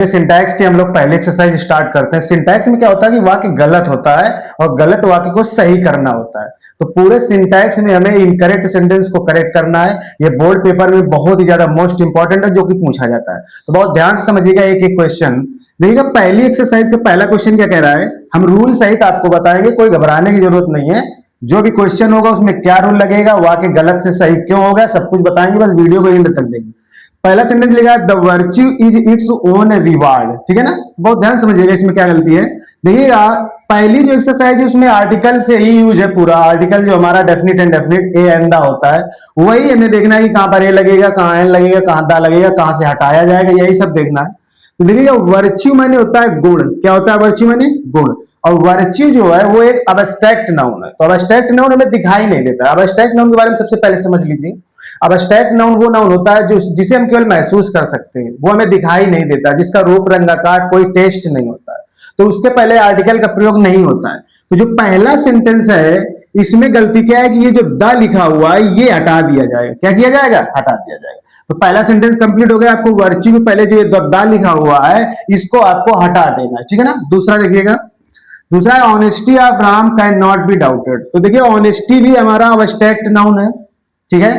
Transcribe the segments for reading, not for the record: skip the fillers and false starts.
Syntax की हम लोग पहले एक्सरसाइज स्टार्ट करते हैं। सिंटैक्स में क्या होता है कि वाक्य गलत होता है और गलत वाक्य को सही करना होता है। तो पूरे सिंटैक्स में हमें इनकरेक्ट सेंटेंस को करेक्ट करना है। ये बोर्ड पेपर में बहुत ही ज्यादा मोस्ट इंपॉर्टेंट है, जो कि पूछा जाता है। तो बहुत ध्यान से समझिएगा एक एक क्वेश्चन। देखिएगा पहली एक्सरसाइज का पहला क्वेश्चन क्या कह रहा है, हम रूल सहित आपको बताएंगे, कोई घबराने की जरूरत नहीं है। जो भी क्वेश्चन होगा उसमें क्या रूल लगेगा, वाक्य गलत से सही क्यों होगा, सब कुछ बताएंगे। बस वीडियो को एंड तक देंगे। पहला सेंटेंस लिखा है the virtue is its own reward. ठीक है ना, बहुत ध्यान समझिएगा इसमें क्या गलती है। देखिएगा पहली जो एक्सरसाइज है उसमें आर्टिकल से ही यूज है। पूरा आर्टिकल जो हमारा definite and definite A and दा होता है, वही हमें देखना है कि कहां पर ए लगेगा, कहां एन लगेगा, कहां दा लगेगा, कहां से हटाया जाएगा, यही सब देखना है। तो देखिएगा वर्च्यू माने होता है गुण। क्या होता है वर्च्यू माने? गुण। और वर्च्यू जो है वो एक अबस्ट्रैक्ट नाउन है। तो अबस्ट्रैक्ट नाउन हमें दिखाई नहीं देता। अबस्ट्रैक्ट नाउन के बारे में सबसे पहले समझ लीजिए। अबस्ट्रैक्ट नाउन वो नाउन होता है जो जिसे हम केवल महसूस कर सकते हैं, वो हमें दिखाई नहीं देता, जिसका रूप रंग आकार कोई टेस्ट नहीं होता है। तो उसके पहले आर्टिकल का प्रयोग नहीं होता है। तो जो पहला सेंटेंस है इसमें गलती क्या है कि ये जो द लिखा हुआ है ये हटा दिया जाएगा। क्या किया जाएगा? हटा दिया जाएगा। तो पहला सेंटेंस कंप्लीट हो गया। आपको वर्च्यू के पहले जो ये द लिखा हुआ है इसको आपको हटा देना है। ठीक है ना। दूसरा देखिएगा, दूसरा है honesty of Ram can not be doubted. तो देखिए ऑनेस्टी भी हमारा अबस्ट्रैक्ट नाउन है। ठीक है,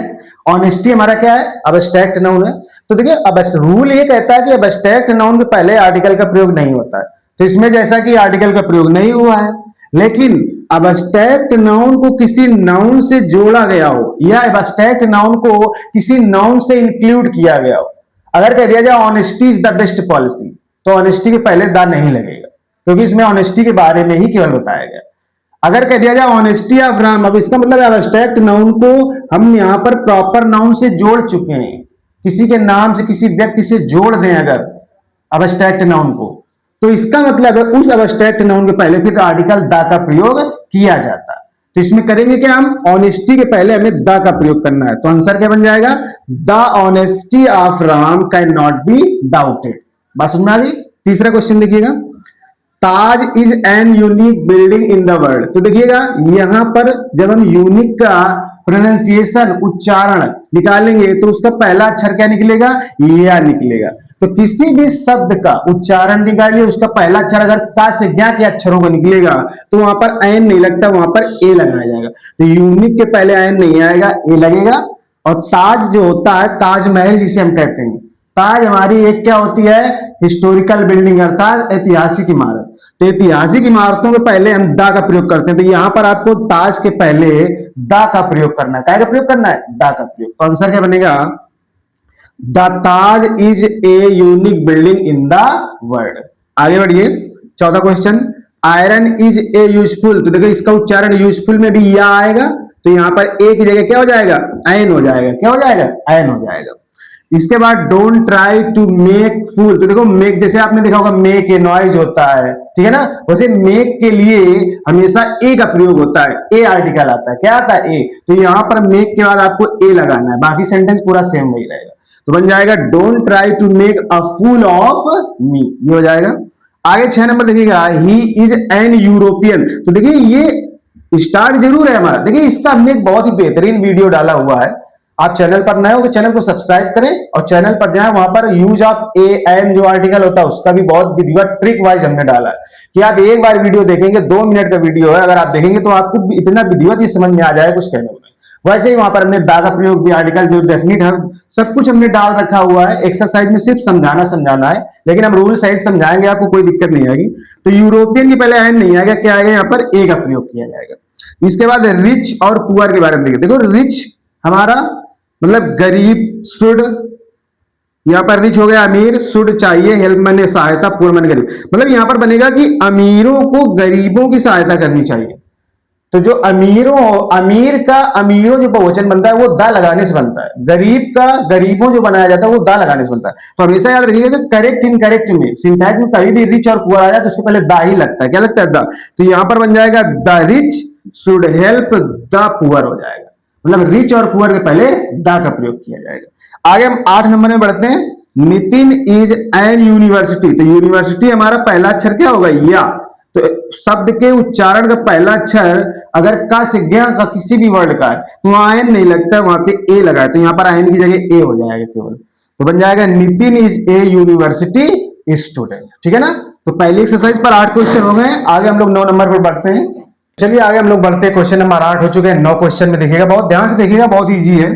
ऑनेस्टी हमारा क्या है? अबस्ट्रैक्ट नाउन है। तो देखिए अब रूल ये कहता है कि अबस्ट्रैक्ट नाउन के पहले आर्टिकल का प्रयोग नहीं होता है। तो इसमें जैसा कि आर्टिकल का प्रयोग नहीं हुआ है, लेकिन अबस्ट्रैक्ट नाउन को किसी नाउन से जोड़ा गया हो या अबस्ट्रैक्ट नाउन को किसी नाउन से इंक्लूड किया गया हो। अगर कह दिया जाए honesty is the best policy, तो ऑनेस्टी के पहले द नहीं लगेगा, क्योंकि इसमें ऑनेस्टी के बारे में ही केवल बताया गया। अगर कह दिया जाए ऑनेस्टी ऑफ राम, अब इसका मतलब अबस्ट्रैक्ट नाउन को हम यहां पर प्रॉपर नाउन से जोड़ चुके हैं। किसी के नाम से किसी व्यक्ति से जोड़ दें अगर अबस्ट्रैक्ट नाउन को, तो इसका मतलब है उस अबस्ट्रैक्ट नाउन के पहले फिर आर्टिकल द का प्रयोग किया जाता है। तो इसमें करेंगे क्या हम? ऑनेस्टी के पहले हमें द का प्रयोग करना है। तो आंसर क्या बन जाएगा? The honesty of Ram can not be doubted. बात समझ में आ गई। तीसरा क्वेश्चन देखिएगा, Taj is an unique building in the world. तो देखिएगा यहां पर जब हम यूनिक का प्रोनाउंसिएशन उच्चारण निकालेंगे तो उसका पहला अक्षर क्या निकलेगा? या निकलेगा। तो किसी भी शब्द का उच्चारण निकालिए, उसका पहला अक्षर अगर ता से ज्ञा के अक्षरों का निकलेगा तो वहां पर एन नहीं लगता, वहां पर ए लगाया जाएगा। तो यूनिक के पहले एन नहीं आएगा, ए लगेगा। और ताज जो होता है, ताजमहल जिसे हम कहते हैं, ताज हमारी एक क्या होती है? हिस्टोरिकल बिल्डिंग, अर्थात ऐतिहासिक इमारत। तो ऐतिहासिक इमारतों के पहले हम दा का प्रयोग करते हैं। तो यहां पर आपको ताज के पहले दा का प्रयोग करना है। क्या का प्रयोग करना है? दा का प्रयोग। तो आंसर क्या बनेगा? The Taj is a unique building in the world. आगे बढ़िए, चौथा question, iron is a useful. तो देखो इसका उच्चारण यूजफुल में भी या आएगा, तो यहां पर ए की जगह क्या हो जाएगा? एन हो जाएगा। क्या हो जाएगा? एन हो जाएगा। इसके बाद डोंट ट्राई टू मेक फूल। तो देखो मेक, जैसे आपने देखा होगा मेक ए नॉइज होता है, ठीक है ना, वैसे मेक के लिए हमेशा ए का प्रयोग होता है। ए आर्टिकल आता है। क्या आता है? ए। तो यहां पर मेक के बाद आपको ए लगाना है, बाकी सेंटेंस पूरा सेम वही रहेगा। तो बन जाएगा don't try to make a fool of me, ये हो जाएगा। आगे 6 नंबर देखिएगा, ही इज एन यूरोपियन। तो देखिए ये स्टार्ट जरूर है हमारा। देखिए इसका हमने एक बहुत ही बेहतरीन वीडियो डाला हुआ है। आप चैनल पर नए हो तो चैनल को सब्सक्राइब करें और चैनल पर जाएं, वहां पर यूज ऑफ ए एन जो आर्टिकल होता है उसका भी बहुत विधिवत ट्रिक वाइज हमने डाला है कि आप एक बार वीडियो देखेंगे, 2 मिनट का वीडियो है, अगर आप देखेंगे तो आपको इतना विधिवत ही समझ में आ जाए कुछ कहने में। वैसे ही वहां पर हमने दा का प्रयोग भी, आर्टिकल जो डेफिनिट है, सब कुछ हमने डाल रखा हुआ है। एक्सरसाइज में सिर्फ समझाना है, लेकिन हम रूल सहित समझाएंगे, आपको कोई दिक्कत नहीं आएगी। तो यूरोपियन के पहले एन नहीं आएगा, क्या आएगा? यहाँ पर ए का प्रयोग किया जाएगा। इसके बाद रिच और पुअर के बारे में देखिए। देखो रिच हमारा मतलब गरीब, शुड, यहां पर रिच हो गया अमीर, शुड चाहिए, हेल्प माने सहायता, पुअर माने गरीब। मतलब यहां पर बनेगा कि अमीरों को गरीबों की सहायता करनी चाहिए। तो जो अमीरों, अमीर का अमीरों जो बहुवचन बनता है वो दा लगाने से बनता है। गरीब का गरीबों जो बनाया जाता है वो दा लगाने से बनता है। तो हमेशा याद रखिएगा कि करेक्ट इनकरेक्ट में, सिंटैक्स में कभी भी रिच और पुअर आ जाए तो उसके पहले दा ही लगता है। क्या लगता है? दा। तो यहां पर बन जाएगा the rich should help the poor हो जाएगा। मतलब रिच और पुअर के पहले दा का प्रयोग किया जाएगा। आगे हम 8 नंबर में बढ़ते हैं, नितिन इज एन यूनिवर्सिटी। तो यूनिवर्सिटी हमारा पहला अक्षर क्या होगा? या। तो शब्द के उच्चारण का पहला अक्षर अगर का से ज्ञा का किसी भी वर्ड का है तो वहां एन नहीं लगता है, वहां पे ए लगा है। तो यहां पर एन की जगह ए हो जाएगा केवल। तो बन जाएगा Nitin is a university student. ठीक है ना। तो पहली एक्सरसाइज पर 8 क्वेश्चन हो गए। आगे हम लोग 9 नंबर पर बढ़ते हैं। चलिए आगे हम लोग बढ़ते हैं। क्वेश्चन नंबर 8 हो चुके हैं। 9 क्वेश्चन में देखिएगा, बहुत ध्यान से देखिएगा, बहुत इजी है।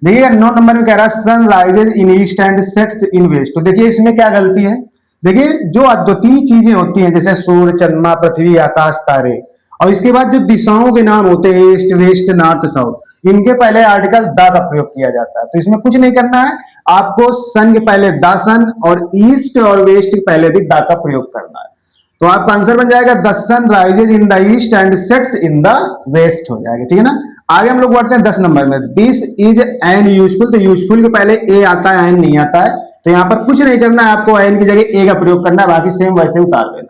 देखिएगा 9 नंबर में कह रहा है sun rises in east and sets in west. तो देखिए इसमें क्या गलती है। देखिए जो अद्वितीय चीजें होती हैं जैसे सूर्य, चंद्रमा, पृथ्वी, आकाश, तारे, और इसके बाद जो दिशाओं के नाम होते हैं ईस्ट, वेस्ट, नॉर्थ, साउथ, इनके पहले आर्टिकल द का प्रयोग किया जाता है। तो इसमें कुछ नहीं करना है, आपको सन के पहले द सन और ईस्ट और वेस्ट के पहले भी द का प्रयोग करना है। तो आपका आंसर बन जाएगा the sun rises in the east and sets in the west हो जाएगा। ठीक है ना। आगे हम लोग बढ़ते हैं 10 नंबर में। This is an useful. तो यूजफुल के पहले ए आता है, एन नहीं आता है। तो यहां पर कुछ नहीं करना है, आपको एन की जगह ए का प्रयोग करना है, बाकी सेम वैसे उतार देना।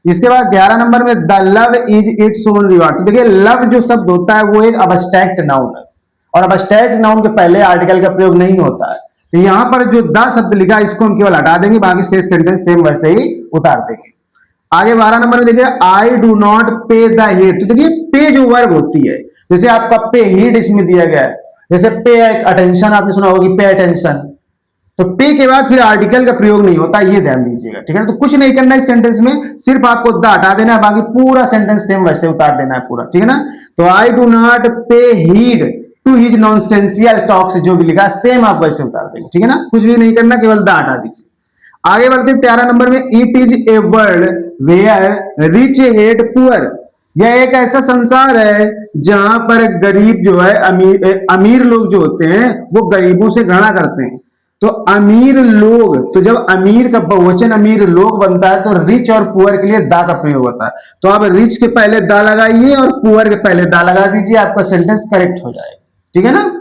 इसके बाद 11 नंबर में the love is its own reward. तो देखिए लव जो शब्द होता है वो एक अबस्ट्रैक्ट नाउन है, और अबस्ट्रैक्ट नाउन के पहले आर्टिकल का प्रयोग नहीं होता है। तो यहां पर जो द शब्द लिखा इसको हम केवल हटा देंगे, बाकी से सेंटेंस सेम वैसे ही उतार देंगे। आगे 12 नंबर में देखिए आई डू नॉट पे द हीट। तो देखिए पे जो वर्ब होती है, जैसे आपका पे हीट इसमें दिया गया है, जैसे पे अटेंशन आपने सुना होगा कि पे अटेंशन, तो पे के बाद फिर आर्टिकल का प्रयोग नहीं होता, ये ध्यान दीजिएगा। ठीक है। तो कुछ नहीं करना इस सेंटेंस में, सिर्फ आपको द हटा देना है, बाकी पूरा सेंटेंस सेम वैसे उतार देना है पूरा। ठीक है ना। तो आई डू नॉट पे हीड टू हिज नॉनसेंसियल टॉक्स, जो भी लिखा सेम आप वैसे उतार देंगे। ठीक है ना। कुछ भी नहीं करना, केवल द हटा दीजिए। आगे बढ़ते हैं 13 नंबर में। It is a world where rich hate poor. यह एक ऐसा संसार है जहां पर गरीब जो है अमीर लोग जो होते हैं वो गरीबों से घृणा करते हैं। तो अमीर लोग, तो जब अमीर का बहुवचन अमीर लोग बनता है तो रिच और पुअर के लिए दा का प्रयोग होता है। तो आप रिच के पहले दा लगाइए और पुअर के पहले दा लगा दीजिए, आपका सेंटेंस करेक्ट हो जाएगा। ठीक है ना।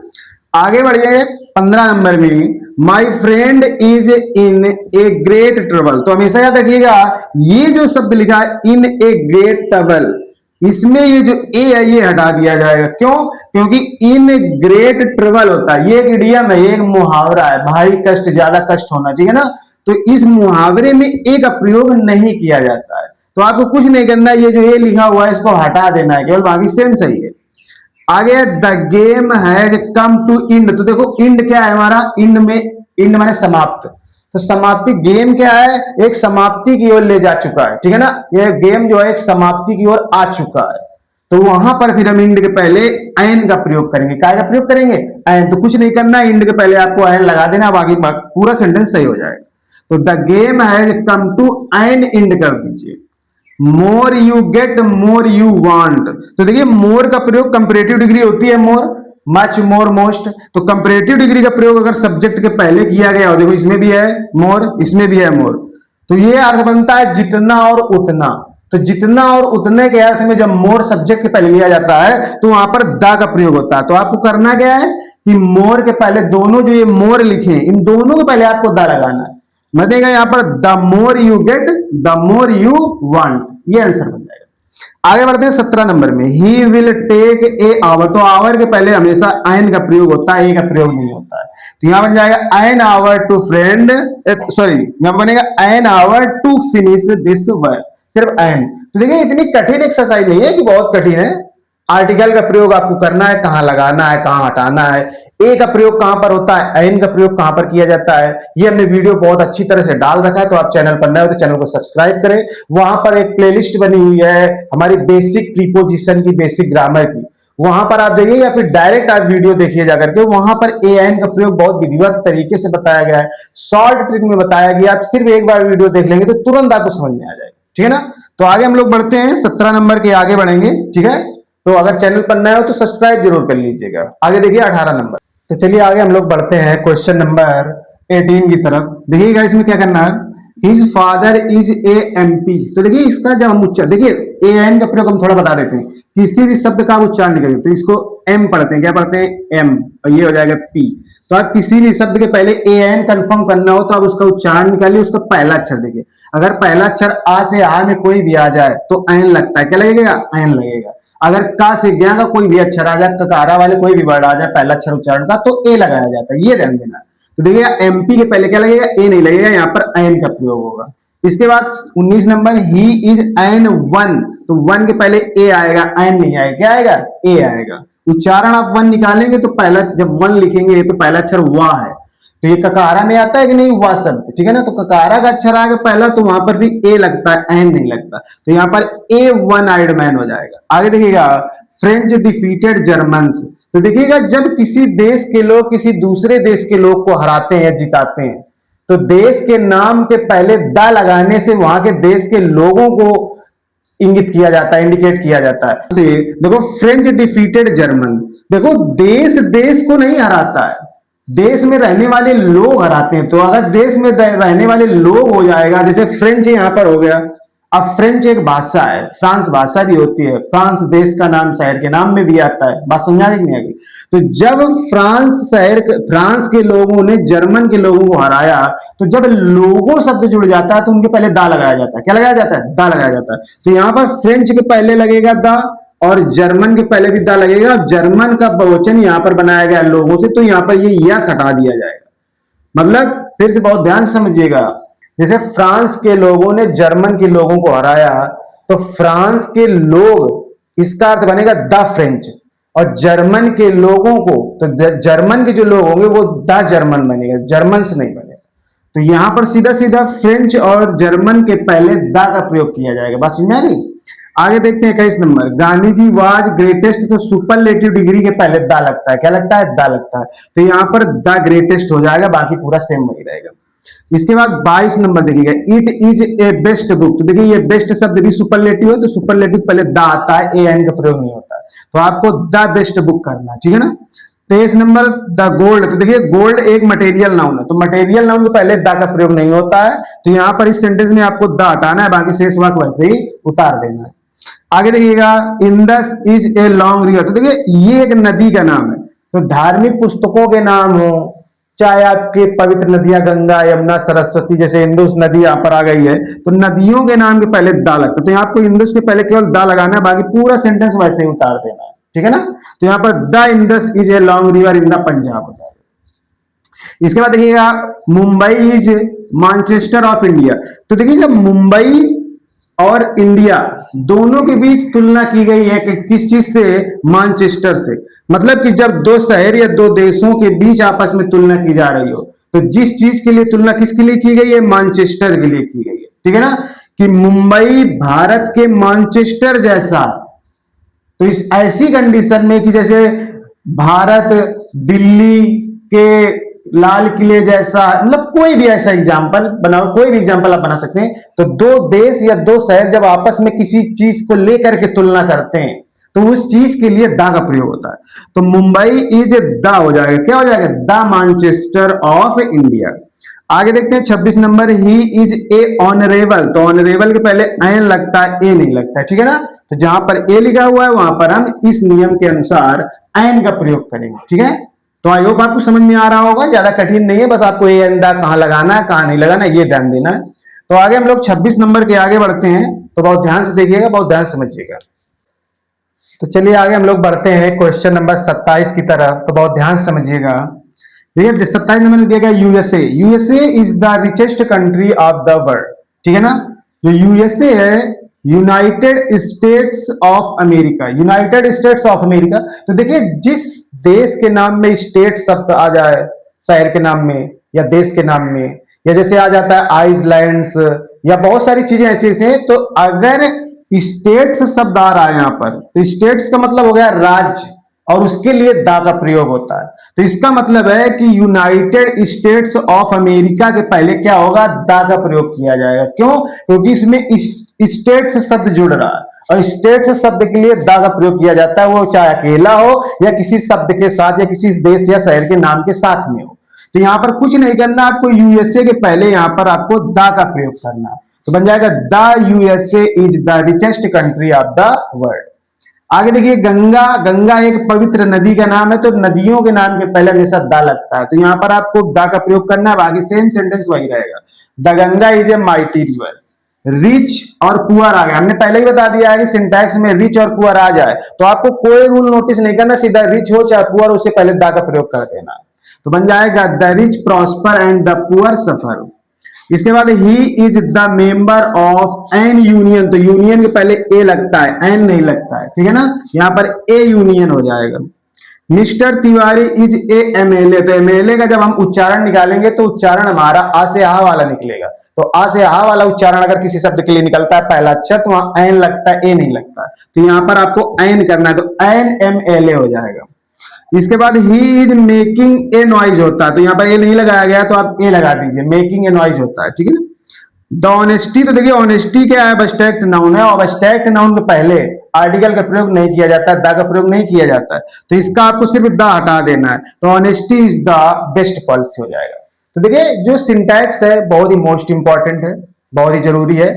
आगे बढ़िए 15 नंबर में my friend is in a great trouble. तो हमेशा याद रखिएगा ये जो शब्द लिखा है इन ए ग्रेट ट्रबल, इसमें ये जो ए है ये हटा दिया जाएगा। क्यों? क्योंकि इन ग्रेट ट्रबल होता है, ये एक इडियम है, ये एक मुहावरा है, भारी कष्ट, ज्यादा कष्ट होना, ठीक है ना। तो इस मुहावरे में ए का प्रयोग नहीं किया जाता है। तो आपको कुछ नहीं करना है, ये जो ए लिखा हुआ है इसको हटा देना है केवल, बाकी सेम सही है। आगे the game has come to end. तो देखो इंड क्या है हमारा, इंड माने समाप्त। तो समाप्ति, गेम क्या है, एक समाप्ति की ओर ले जा चुका है। ठीक है ना। ये गेम जो है एक समाप्ति की ओर आ चुका है। तो वहां पर फिर हम इंड के पहले एन का प्रयोग करेंगे। क्या का प्रयोग करेंगे? एन। तो कुछ नहीं करना, इंड के पहले आपको एन लगा देना, बाकी पूरा सेंटेंस सही हो जाएगा। तो the game has come to an end कर दीजिए। More you get more you want. तो देखिए मोर का प्रयोग कंपैरेटिव डिग्री होती है, मोर, मच, मोर, मोस्ट। तो कंपैरेटिव डिग्री का प्रयोग अगर सब्जेक्ट के पहले किया गया हो, देखो इसमें भी है मोर, इसमें भी है मोर, तो ये अर्थ बनता है जितना और उतना। तो जितना और उतने के अर्थ में जब मोर सब्जेक्ट के पहले लिया जाता है तो वहां पर द का प्रयोग होता है। तो आपको करना क्या है कि मोर के पहले दोनों जो ये मोर लिखे हैं इन दोनों के पहले आपको द लगाना है। मतलब यहां पर the more you get the more you want, ये आंसर बन जाएगा। आगे बढ़ते हैं 17 नंबर में। He will take a hour. तो आवर के पहले हमेशा एन का प्रयोग होता है, ए का प्रयोग नहीं होता है। तो यहां बन जाएगा an hour to friend, sorry यहां बनेगा an hour to finish this work, सिर्फ एन। तो देखिए इतनी कठिन एक्सरसाइज नहीं है कि बहुत कठिन है। आर्टिकल का प्रयोग आपको करना है, कहां लगाना है, कहां हटाना है, ए का प्रयोग कहां पर होता है, एन का प्रयोग कहां पर किया जाता है, ये हमने वीडियो बहुत अच्छी तरह से डाल रखा है। तो आप चैनल पर नए हो तो चैनल को सब्सक्राइब करें। वहां पर एक प्लेलिस्ट बनी हुई है हमारी बेसिक प्रीपोजिशन की, बेसिक ग्रामर की, वहां पर आप देखिए या फिर डायरेक्ट आप वीडियो देखिए जाकर के, वहां पर ए एन का प्रयोग बहुत विधिवत तरीके से बताया गया है, शॉर्ट ट्रिक में बताया गया। आप सिर्फ एक बार वीडियो देख लेंगे तो तुरंत आपको समझ में आ जाएगा। ठीक है ना। तो आगे हम लोग बढ़ते हैं 17 नंबर के आगे बढ़ेंगे। ठीक है। तो अगर चैनल पर नए हो तो सब्सक्राइब जरूर कर लीजिएगा। आगे देखिए 18 नंबर। तो चलिए आगे हम लोग बढ़ते हैं क्वेश्चन नंबर 18 की तरफ। देखिएगा इसमें क्या करना है, his father is a MP. तो देखिए इसका जब हम उच्चारण, देखिए ए एन का प्रयोग हम थोड़ा बता देते हैं, किसी भी शब्द का उच्चारण निकलेंगे तो इसको एम पढ़ते हैं, क्या पढ़ते हैं, एम, और ये हो जाएगा पी। तो आप किसी भी शब्द के पहले ए एन कंफर्म करना हो तो आप उसका उच्चारण निकालिए, उसका पहला अक्षर देखिए। अगर पहला अक्षर आ से आ में कोई भी आ जाए तो एन लगता है, क्या लगेगा, एन लगेगा। अगर का से ज्ञा का कोई भी अक्षर आ जाए, ककारा वाले कोई भी वर्ड आ जाए पहला अक्षर उच्चारण का, तो ए लगाया जाता है, ये ध्यान देना। तो देखिए एमपी के पहले क्या लगेगा, ए नहीं लगेगा, यहाँ पर एन का प्रयोग होगा। इसके बाद 19 number, he is an one. तो वन के पहले ए आएगा, एन नहीं आएगा, क्या आएगा, ए आएगा। उच्चारण आप वन निकालेंगे तो पहला, जब वन लिखेंगे तो पहला अक्षर वाह है, तो ये ककारा में आता है कि नहीं हुआ शब्द, ठीक है ना। तो ककारा का अक्षर आएगा पहला, तो वहां पर भी ए लगता है, एन नहीं लगता, तो यहाँ पर ए वन आइड मैन हो जाएगा। आगे देखिएगा, फ्रेंच डिफीटेड जर्मन्स। तो देखिएगा जब किसी देश के लोग किसी दूसरे देश के लोग को हराते हैं, जिताते हैं, तो देश के नाम के पहले द लगाने से वहां के देश के लोगों को इंगित किया जाता है, इंडिकेट किया जाता है। से देखो फ्रेंच डिफीटेड जर्मन, देखो देश देश को नहीं हराता है, देश में रहने वाले लोग हराते हैं। तो अगर देश में रहने वाले लोग हो जाएगा, जैसे फ्रेंच यहां पर हो गया। अब फ्रेंच एक भाषा है, फ्रांस भाषा भी होती है, फ्रांस देश का नाम शहर के नाम में भी आता है, बात समझा नहीं आएगी। तो जब फ्रांस के लोगों ने जर्मन के लोगों को हराया, तो जब लोगों शब्द जुड़ जाता है तो उनके पहले दा लगाया जाता है। क्या लगाया जाता है? दा लगाया जाता है। तो यहां पर फ्रेंच के पहले लगेगा दा और जर्मन के पहले भी दा लगेगा। जर्मन का बहुवचन यहां पर बनाया गया लोगों से, तो यहां पर ये यस हटा दिया जाएगा। मतलब फिर से बहुत ध्यान समझिएगा, जैसे फ्रांस के लोगों ने जर्मन के लोगों को हराया, तो फ्रांस के लोग, इसका अर्थ बनेगा द फ्रेंच, और जर्मन के लोगों को, तो जर्मन के जो लोग होंगे वो द जर्मन बनेगा, जर्मन से नहीं बनेगा। तो यहां पर सीधा सीधा फ्रेंच और जर्मन के पहले द का प्रयोग किया जाएगा। बस समझ में आ गई। आगे देखते हैं 21 number, Gandhi ji was greatest. तो सुपरलेटिव डिग्री के पहले द लगता है, क्या लगता है? द लगता है। तो यहां पर द ग्रेटेस्ट हो जाएगा, बाकी पूरा सेम वही रहेगा। इसके बाद 22 नंबर देखिएगा, it is A best book. तो देखिए ये बेस्ट शब्द भी सुपरलेटिव है, तो सुपरलेटिव पहले द आता है, ए एन का प्रयोग नहीं होता है। तो आपको द बेस्ट बुक करना, ठीक है ना। 23 नंबर, द गोल्ड। तो देखिए गोल्ड एक मटेरियल नाउन है, तो मटेरियल नाउन के पहले द का प्रयोग नहीं होता है। तो यहां पर इस सेंटेंस में आपको द हटाना है, बाकी शेष वाक्य वैसे ही उतार देना है। आगे देखिएगा, Indus is a long river. तो देखिए ये एक नदी का नाम है। तो धार्मिक पुस्तकों के नाम हो, चाहे आपके पवित्र नदियां गंगा, यमुना, सरस्वती, जैसे इंदुस नदी यहाँ पर आ गई है, तो नदियों के नाम के पहले दा लगता है। तो यहाँ आपको इंदुस के पहले केवल दा लगाना है, बाकी पूरा सेंटेंस वैसे ही उतार देना है, ठीक है ना। तो यहाँ पर the Indus is a long river in the Punjab होता है। इसके बाद देखिएगा, Mumbai is Manchester of India. तो देखिए जब मुंबई और इंडिया दोनों के बीच तुलना की गई है कि किस चीज से? मैनचेस्टर से। मतलब कि जब दो शहर या दो देशों के बीच आपस में तुलना की जा रही हो, तो जिस चीज के लिए तुलना किसके लिए की गई है? मैनचेस्टर के लिए की गई है, ठीक है ना। कि मुंबई भारत के मैनचेस्टर जैसा। तो इस ऐसी कंडीशन में कि जैसे भारत दिल्ली के लाल किले जैसा, मतलब कोई भी ऐसा एग्जाम्पल बनाओ, कोई भी एग्जाम्पल आप बना सकते हैं। तो दो देश या दो शहर जब आपस में किसी चीज को लेकर के तुलना करते हैं, तो उस चीज के लिए द का प्रयोग होता है। तो मुंबई इज द हो जाएगा, क्या हो जाएगा? The Manchester of India. आगे देखते हैं 26 number, he is a honourable. तो ऑनरेबल के पहले एन लगता है, ए नहीं लगता है, ठीक है ना। तो जहां पर ए लिखा हुआ है वहां पर हम इस नियम के अनुसार एन का प्रयोग करेंगे, ठीक है। तो आई होप आपको समझ में आ रहा होगा, ज्यादा कठिन नहीं है, बस आपको ए एन दा कहां लगाना है कहां नहीं लगाना है ये ध्यान देना है। तो आगे हम लोग 26 नंबर के आगे बढ़ते हैं, तो बहुत ध्यान से देखिएगा, बहुत ध्यान समझिएगा। तो चलिए आगे हम लोग बढ़ते हैं क्वेश्चन नंबर 27 की तरफ, तो बहुत ध्यान समझिएगा। देखिए 27 नंबर में दिया गया USA. USA is the richest country of the world, ठीक है ना। जो यूएसए है, United states of America, United states of America. तो देखिए जिस देश के नाम में स्टेट शब्द आ जाए, शहर के नाम में या देश के नाम में, या जैसे आ जाता है आइसलैंड्स या बहुत सारी चीजें ऐसी ऐसी हैं, तो अगर स्टेट्स शब्द आ रहा है यहां पर, तो स्टेट्स का मतलब हो गया राज्य, और उसके लिए दा का प्रयोग होता है। तो इसका मतलब है कि यूनाइटेड स्टेट्स ऑफ अमेरिका के पहले क्या होगा? दा का प्रयोग किया जाएगा। क्यों? क्योंकि इसमें स्टेट्स शब्द जुड़ रहा है, और स्टेट्स शब्द के लिए दा का प्रयोग किया जाता है, वो चाहे अकेला हो या किसी शब्द के साथ या किसी देश या शहर के नाम के साथ में हो। तो यहां पर कुछ नहीं करना, आपको यूएसए के पहले यहां पर आपको दा का प्रयोग करना है। तो बन जाएगा the USA is the richest country of the world. आगे देखिए, गंगा। गंगा एक पवित्र नदी का नाम है, तो नदियों के नाम के पहले हमेशा दा लगता है, तो यहां पर आपको दा का प्रयोग करना है, बाकी सेम सेंटेंस वही रहेगा। The Ganga is a mighty river. Rich और पुअर आ गया, हमने पहले ही बता दिया है कि सिंटैक्स में रिच और पुअर आ जाए तो आपको कोई रूल नोटिस नहीं करना, सीधा रिच हो चाहे पुअर, उससे पहले दा का प्रयोग कर देना। तो बन जाएगा the rich prosper and the poor suffer. इसके बाद he is the member of an union. तो यूनियन के पहले ए लगता है, एन नहीं लगता है, ठीक है ना। यहां पर ए यूनियन हो जाएगा। Mister Tiwari is a MLA. तो एमएलए का जब हम उच्चारण निकालेंगे तो उच्चारण हमारा आ से आ वाला निकलेगा। तो आ से आ वाला उच्चारण अगर किसी शब्द के लिए निकलता है पहला अक्षर तो वहां एन लगता है, ए नहीं लगता है। तो यहां पर आपको एन करना है, तो एन एम एल ए हो जाएगा। इसके बाद he is making a noise होता है, तो यहां पर ए नहीं लगाया गया तो आप ए लगा दीजिए, मेकिंग ए नॉइज होता है, ठीक है ना। द ऑनेस्टी, तो देखिए ऑनेस्टी क्या है, अब्स्ट्रैक्ट नाउन है और अब्स्ट्रैक्ट नाउन के पहले आर्टिकल का प्रयोग नहीं किया जाता है, द का प्रयोग नहीं किया जाता है, तो इसका आपको सिर्फ द हटा देना है, तो honesty is the best policy हो जाएगा। तो देखिए जो सिंटैक्स है बहुत ही मोस्ट इंपॉर्टेंट है, बहुत ही जरूरी है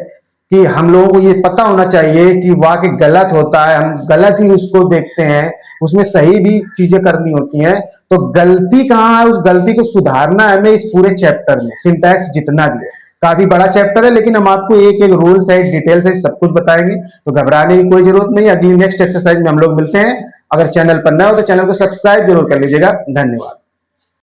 कि हम लोगों को ये पता होना चाहिए कि वाक्य गलत होता है, हम गलत ही उसको देखते हैं, उसमें सही भी चीजें करनी होती हैं। तो गलती कहाँ है, उस गलती को सुधारना है हमें इस पूरे चैप्टर में, सिंटैक्स जितना भी है। काफी बड़ा चैप्टर है लेकिन हम आपको एक एक रूल साइड डिटेल से सब कुछ बताएंगे, तो घबराने की कोई जरूरत नहीं। अगली नेक्स्ट एक्सरसाइज में हम लोग मिलते हैं। अगर चैनल पर नए हो तो चैनल को सब्सक्राइब जरूर कर लीजिएगा। धन्यवाद।